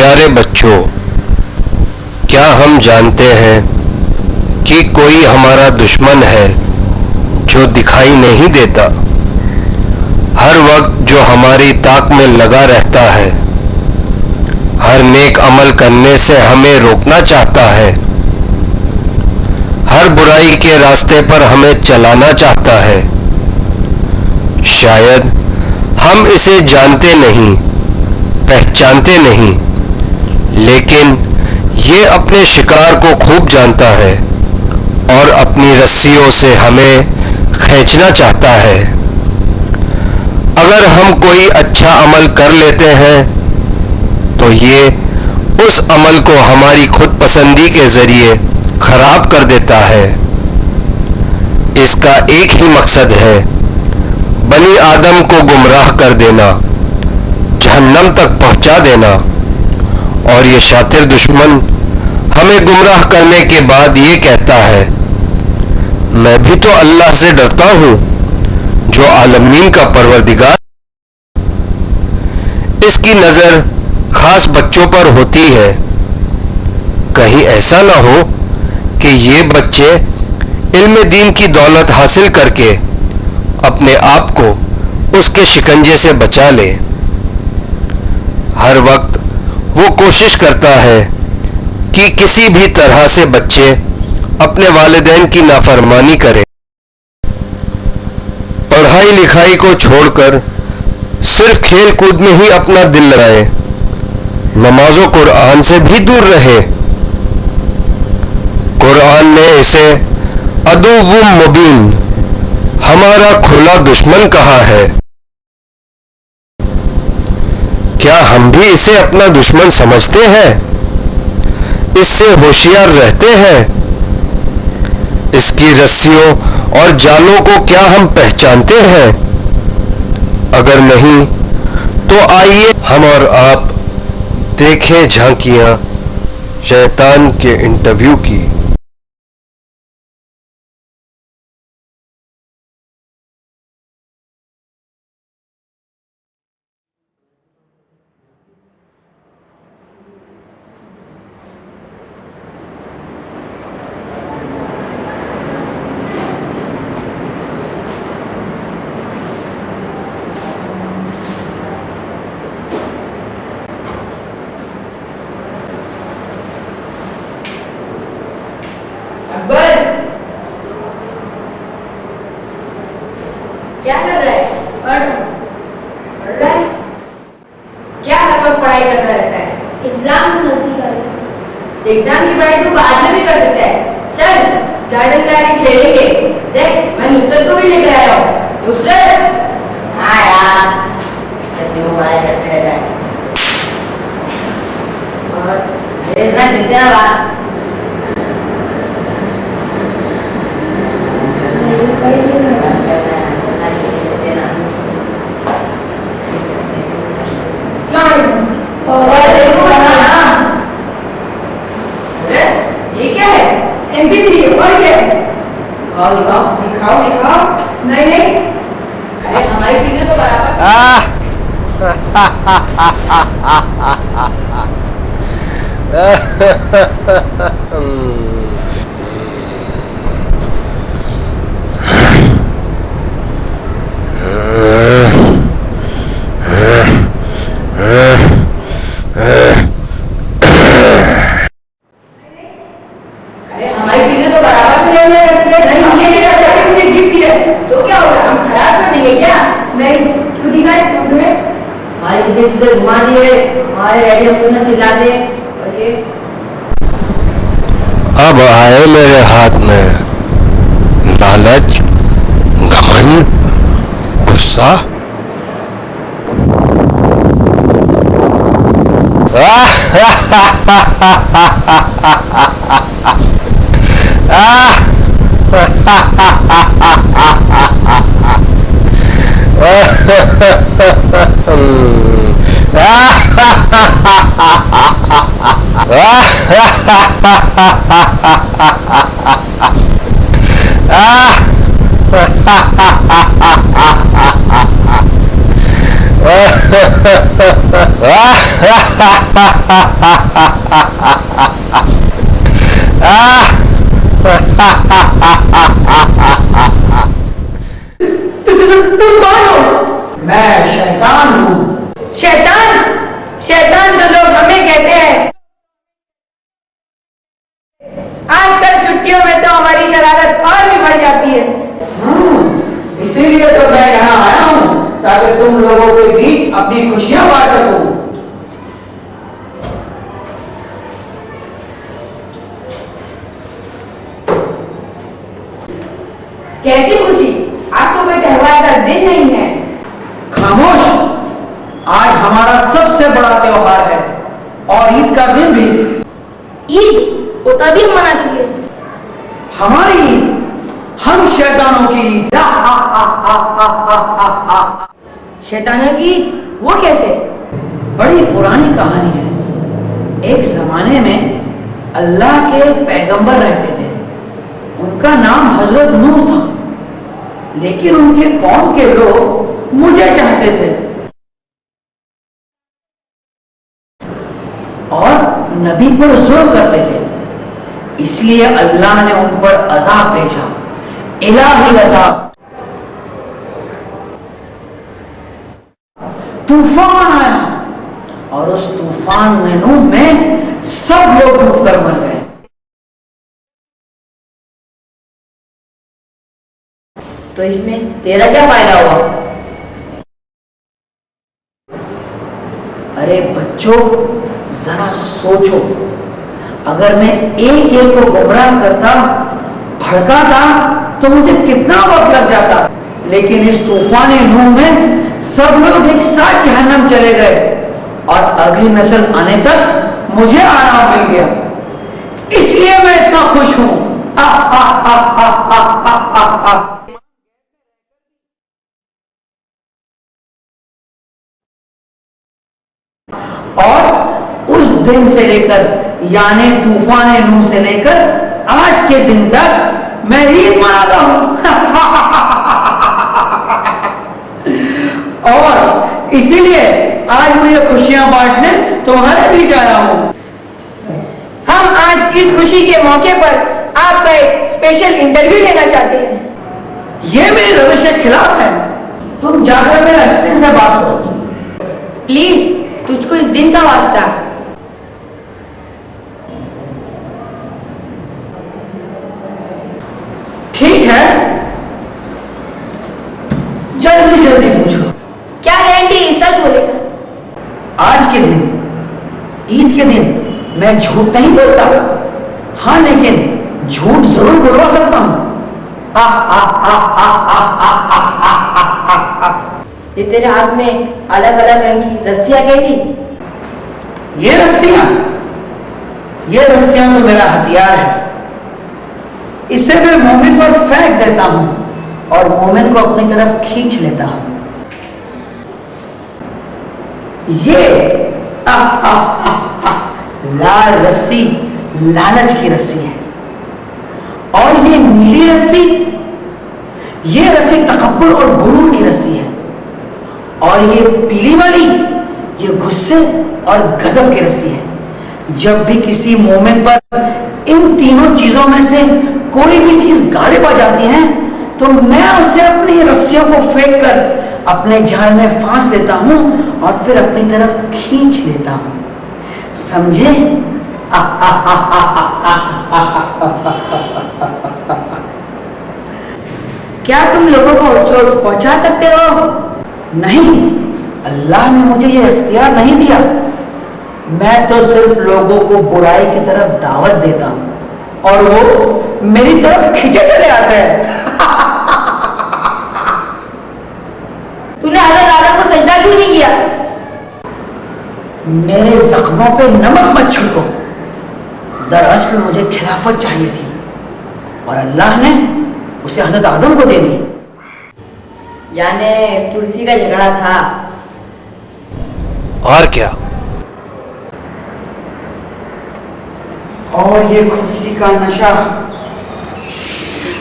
प्यारे बच्चों, क्या हम जानते हैं कि कोई हमारा दुश्मन है जो दिखाई नहीं देता, हर वक्त जो हमारी ताक में लगा रहता है, हर नेक अमल करने से हमें रोकना चाहता है, हर बुराई के रास्ते पर हमें चलाना चाहता है। शायद हम इसे जानते नहीं, पहचानते नहीं, लेकिन ये अपने शिकार को खूब जानता है और अपनी रस्सियों से हमें खींचना चाहता है। अगर हम कोई अच्छा अमल कर लेते हैं तो ये उस अमल को हमारी खुद पसंदी के जरिए खराब कर देता है। इसका एक ही मकसद है, बनी आदम को गुमराह कर देना, जहन्नम तक पहुंचा देना। और ये शातिर दुश्मन हमें गुमराह करने के बाद ये कहता है, मैं भी तो अल्लाह से डरता हूँ जो आलमीन का परवरदिगार। इसकी नजर खास बच्चों पर होती है। कहीं ऐसा ना हो कि ये बच्चे इल्म दीन की दौलत हासिल करके अपने आप को उसके शिकंजे से बचा ले। हर वक्त वो कोशिश करता है कि किसी भी तरह से बच्चे अपने वालिदैन की नाफरमानी करें, पढ़ाई लिखाई को छोड़कर सिर्फ खेल कूद में ही अपना दिल लगाए, नमाज़ो कुरान से भी दूर रहे। कुरान ने इसे अदुव्वुम मुबीन, हमारा खुला दुश्मन कहा है। क्या हम भी इसे अपना दुश्मन समझते हैं? इससे होशियार रहते हैं? इसकी रस्सियों और जालों को क्या हम पहचानते हैं? अगर नहीं तो आइए हम और आप देखें झांकियां शैतान के इंटरव्यू की। क्या कर रहा है? पढ़ रहा है? क्या हर वक्त पढ़ाई करता रहता है? एग्जाम नजदीक आ रहा है। एग्जाम की पढ़ाई तो बाद में भी कर सकता है। चल गार्डन में आके खेलेंगे। देख मैं नुसरत को भी लेकर आया हूँ। नुसरत, हाँ यार, वो पढ़ाई करते रहता है और इतना जितना बात MP3 और क्या है? दिखाओ। नहीं। अरे हमारी चीजें तो बराबर। हमारी चीजें तो बराबर से लेने करते थे। नहीं, ये मेरा जाके मुझे गिफ्ट दिया तो क्या होगा? हम खराब कर देंगे क्या? नहीं, क्यों दिखाए तुम्हें? हमारी कितनी चीजें घुमा दिए, हमारे डैडी हमको ना चिल्लाते। और ये अब आए मेरे हाथ में लालच, घमंड, गुस्सा। तुम कौन हो? मैं शैतान हूँ। शैतान? शैतान तो लोग हमें कहते हैं। आजकल छुट्टियों में तो हमारी शरारत और भी बढ़ जाती है। इसीलिए तो मैं यहाँ आया हूँ, ताकि तुम लोगों के बीच अपनी खुशियां बांट सकूं। कैसी खुशी? आज तो कोई त्योहार का दिन नहीं है। खामोश, आज हमारा सबसे बड़ा त्योहार है और ईद का दिन भी। ईद? वो तभी हम मनाती है। हमारी ईद, हम शैतानों की ईद। शैतानों की? वो कैसे? बड़ी पुरानी कहानी है। एक जमाने में अल्लाह के पैगंबर रहते थे। उनका नाम हजरत नूह था, लेकिन उनके कौम के लोग मुझे चाहते थे और नबी पर जुल्म करते थे। इसलिए अल्लाह ने उन पर अजाब भेजा, इलाही अजाब। तूफान आया और उस तूफान में सब लोग डूबकर मर गए। तो इसमें तेरा क्या फायदा हुआ? अरे बच्चों, जरा सोचो, अगर मैं एक एक को गुमराह करता, भड़काता, तो मुझे कितना वक्त लग जाता। लेकिन इस तूफान नूह में सब लोग एक साथ जहन्नम चले गए और अगली नस्ल आने तक मुझे आराम मिल गया। इसलिए मैं इतना खुश हूं। और उस दिन से लेकर, यानी तूफान नूह से लेकर आज के दिन तक मैं ईद मनाता हूं। और इसीलिए आज मुझे खुशियां बांटने तुम्हारे बीच आया हूं। हम आज इस खुशी के मौके पर आपका एक स्पेशल इंटरव्यू लेना चाहते हैं। ये मेरी रविश के खिलाफ है। तुम जाकर मेरे असिस्टेंट से बात करो। प्लीज, तुझको इस दिन का वास्ता। ठीक है, जल्दी जल्दी पूछो। क्या गारंटी सच बोलेगा? आज के दिन, ईद के दिन, मैं झूठ नहीं बोलता। हाँ, लेकिन झूठ जरूर बुलवा सकता हूं। ये तेरे हाथ में अलग अलग रंग की रस्सियां कैसी? ये रस्सियां तो मेरा हथियार है। इसे मैं मोमिन पर फेंक देता हूं और मोमिन को अपनी तरफ खींच लेता हूं। ये लाल रस्सी लालच की रस्सी है और ये नीली रस्सी, ये रस्सी तकब्बुर और गुरूर की रस्सी है। और ये पीली वाली, ये गुस्से और गजब की रस्सी है। जब भी किसी मोमिन पर इन तीनों चीजों में से कोई भी चीज गालिब आ जाती है, तो मैं उसे अपनी रस्सियों को फेंक कर अपने जाल में फांस लेता हूं और फिर अपनी तरफ खींच लेता हूं। समझे? क्या तुम लोगों को चोट पहुंचा सकते हो? नहीं, अल्लाह ने मुझे यह इख्तियार नहीं दिया। मैं तो सिर्फ लोगों को बुराई की तरफ दावत देता हूं और वो मेरी तरफ खींचे चले आते हैं। तूने हजरत आदम को सजदा क्यों नहीं किया? मेरे जख्मों पे नमक मत छिड़को। दरअसल मुझे खिलाफत चाहिए थी और अल्लाह ने उसे हजरत आदम को दे दी। यानी कुर्सी का झगड़ा था। और क्या? और ये कुर्सी का नशा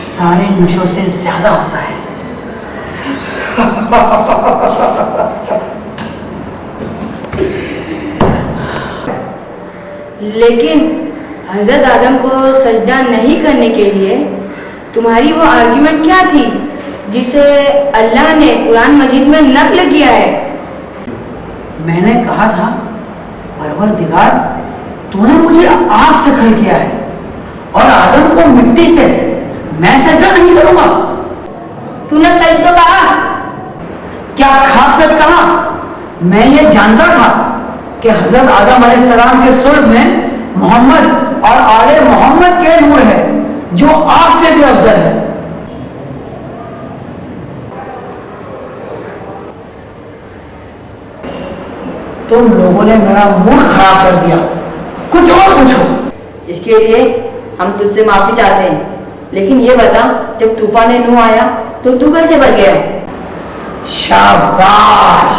सारे नशों से ज्यादा होता है। लेकिन हजरत आदम को सजदा नहीं करने के लिए तुम्हारी वो आर्ग्यूमेंट क्या थी जिसे अल्लाह ने कुरान मजीद में नक्ल किया है? मैंने कहा था, परवरदिगार, तूने मुझे आग से खल किया है और आदम को मिट्टी से, मैं सजदा नहीं करूंगा। तूने सच तो कहा। क्या खाक सच कहा? मैं ये जानता था कि हजरत आदम अलैहिस्सलाम के सुल्ब में मोहम्मद और आले मोहम्मद के नूर है जो आग से भी अफजल है। तुम लोगों ने मेरा मूड खराब कर दिया। कुछ और पूछो। इसके लिए हम तुझसे माफी चाहते हैं, लेकिन ये बता, जब तूफान नूह आया तो तू कैसे बच गया? शाबाश,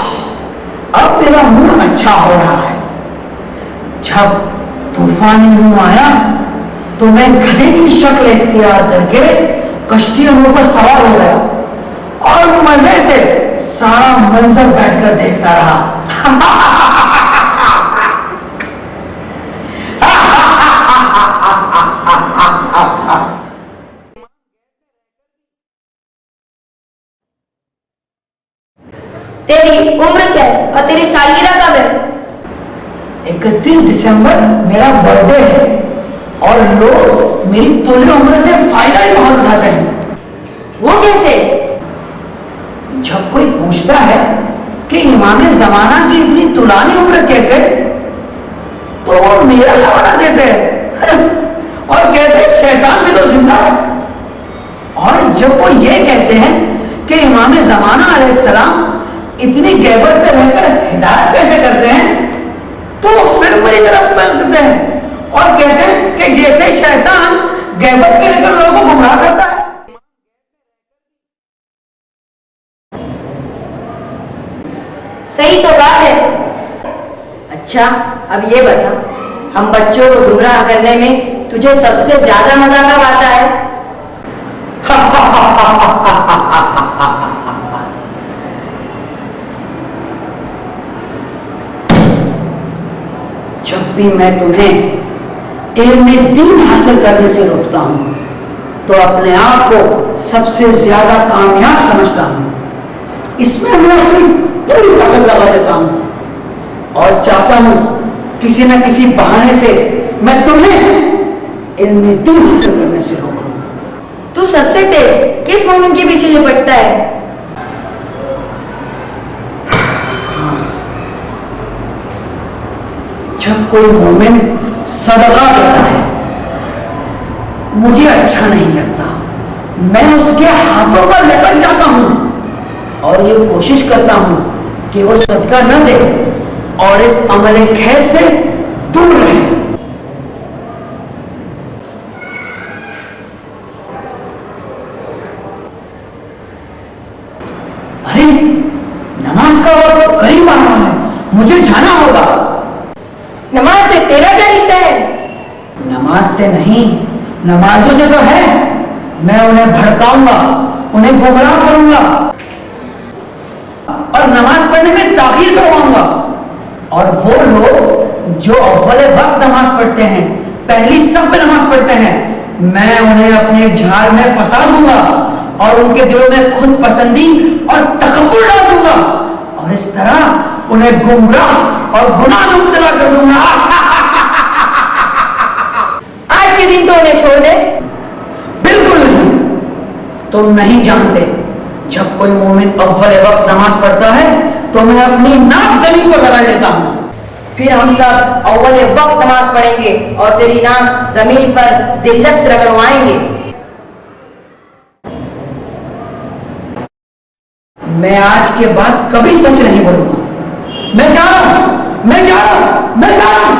अब मेरा मूड अच्छा हो रहा है। जब तूफान नूह आया तो मैं गधे की शक्ल इख्तियार करके कश्ती नूह पर सवार हो गया और मजे से सारा मंजर बैठकर देखता रहा। तेरी उम्र क्या है और तेरी सालगिरह कब है? 31 दिसंबर मेरा बर्थडे है और लोग मेरी तुल्य उम्र से फायदा ही बहुत उठाते हैं। वो कैसे? जब कोई पूछता है कि इमाम जमाना की इतनी तुलानी उम्र कैसे, तो वो मेरा हवाला देते हैं और कहते हैं शैतान भी तो जिंदा है। और जब वो ये कहते हैं कि इमाम जमाना अलैहिस्सलाम इतनी गैबत पे रहकर हिदायत कैसे करते हैं, तो फिर मेरी तरफ बलते हैं और कहते हैं कि जैसे शैतान गैबत पे रहकर लोगों को गुमराह करता है। सही तो बात है। अच्छा, अब ये बता, हम बच्चों को गुमराह करने में तुझे सबसे ज्यादा मजा कब आता है? जब भी मैं तुम्हें इल्म दीन हासिल करने से रोकता हूं तो अपने आप को सबसे ज्यादा कामयाब समझता हूं। इसमें मैं अपनी पूरी ताकत लगा देता हूं और चाहता हूं किसी न किसी बहाने से मैं तुम्हें इल्म दीन हासिल करने से रोक लूं। तू सबसे तेज किस मोमिन के पीछे लिपटता है? जब कोई मोमिन सदका देता है, मुझे अच्छा नहीं लगता। मैं उसके हाथों पर लटक जाता हूं और ये कोशिश करता हूं कि वो सदका न दे और इस अमले खैर से दूर रहे। अरे, नमाज का वक्त करीब आ रहा है, मुझे जाना होगा। नमाज से तेरा क्या रिश्ता है? नमाज से नहीं, नमाजों से तो है। मैं उन्हें भड़काऊंगा, उन्हें गुमराह करूंगा और नमाज पढ़ने में ताखीर करवाऊंगा। और वो लोग जो अव्वल वक्त नमाज पढ़ते हैं, पहली सफ में नमाज पढ़ते हैं, मैं उन्हें अपने झाल में फंसा दूंगा और उनके दिलों में खुद पसंदी और तकब्बुर डाल दूंगा और इस तरह उन्हें गुमराह और गुनाह में मुब्तला कर दूंगा। आज के दिन तो उन्हें छोड़ दे। बिल्कुल नहीं, तुम नहीं जानते, जब कोई मोमिन अव्वल वक्त नमाज पढ़ता है तो मैं अपनी नाक जमीन पर लगा लेता हूं। फिर हम सब अव्वल वक्त नमाज पढ़ेंगे और तेरी नाक जमीन पर जिल्लत से रगड़वाएंगे। मैं आज के बाद कभी सच नहीं बोलूंगा। मैं जा रहा हूं, मैं जा रहा हूं, मैं जा रहा हूं।